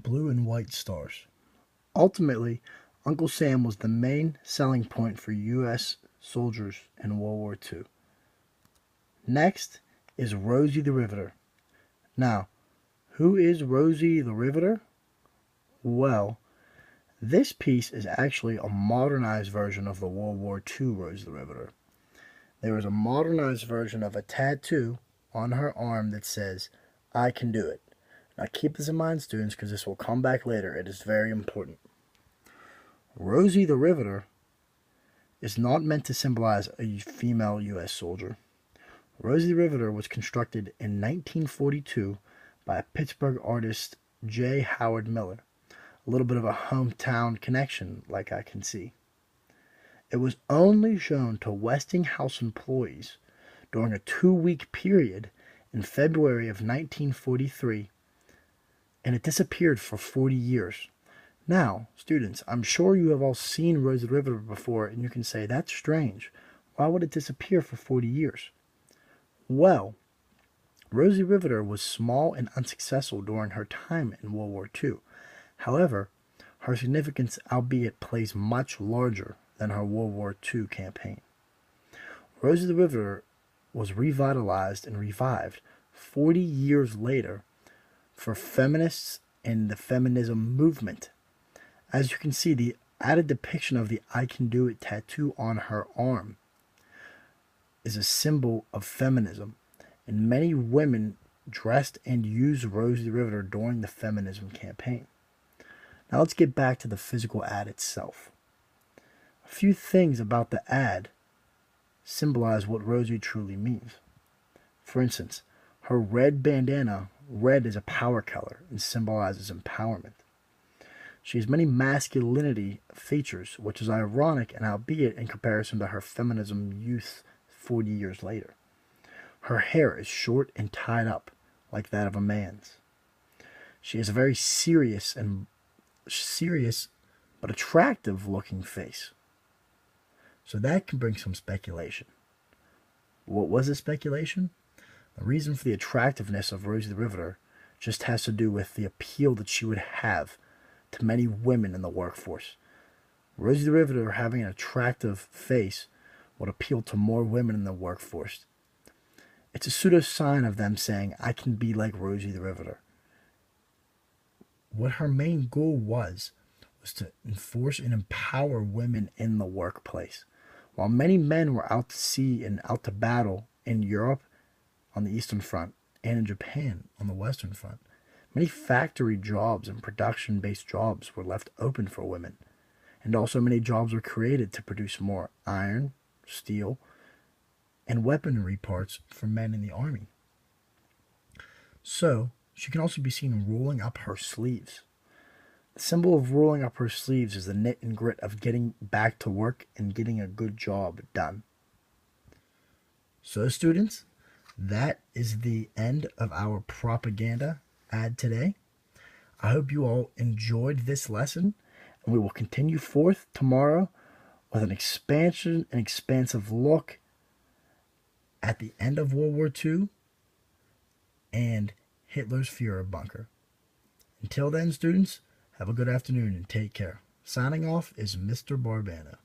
blue and white stars. Ultimately, Uncle Sam was the main selling point for U.S. soldiers in World War II. Next is Rosie the Riveter. Now, who is Rosie the Riveter? Well, this piece is actually a modernized version of the World War II Rosie the Riveter. There is a modernized version of a tattoo on her arm that says, "I can do it." Now keep this in mind, students, because this will come back later. It is very important. Rosie the Riveter is not meant to symbolize a female U.S. soldier. Rosie the Riveter was constructed in 1942 by a Pittsburgh artist, J. Howard Miller. A little bit of a hometown connection, like I can see. It was only shown to Westinghouse employees during a 2-week period in February of 1943, and it disappeared for 40 years. Now, students, I'm sure you have all seen Rosie the Riveter before, and you can say, that's strange. Why would it disappear for 40 years? Well, Rosie the Riveter was small and unsuccessful during her time in World War II. However, her significance, albeit, plays much larger than her World War II campaign. Rosie the Riveter was revitalized and revived 40 years later for feminists and the feminism movement. As you can see, the added depiction of the "I Can Do It" tattoo on her arm is a symbol of feminism, and many women dressed and used Rosie the Riveter during the feminism campaign. Now let's get back to the physical ad itself. A few things about the ad symbolize what Rosie truly means. For instance, her red bandana, red is a power color and symbolizes empowerment. She has many masculinity features, which is ironic and albeit in comparison to her feminism youth 40 years later. Her hair is short and tied up like that of a man's. She has a very serious but attractive looking face. So that can bring some speculation. What was the speculation? The reason for the attractiveness of Rosie the Riveter just has to do with the appeal that she would have to many women in the workforce. Rosie the Riveter having an attractive face would appeal to more women in the workforce. It's a pseudo sign of them saying, "I can be like Rosie the Riveter." What her main goal was to enforce and empower women in the workplace. While many men were out to sea and out to battle in Europe on the Eastern Front and in Japan on the Western Front, many factory jobs and production-based jobs were left open for women. And also many jobs were created to produce more iron, steel, and weaponry parts for men in the army. So, she can also be seen rolling up her sleeves. The symbol of rolling up her sleeves is the knit and grit of getting back to work and getting a good job done. So, students, that is the end of our propaganda ad today. I hope you all enjoyed this lesson, and we will continue forth tomorrow with an expansive look at the end of World War II and Hitler's Führer bunker. Until then, students, have a good afternoon and take care. Signing off is Mr. Barbana.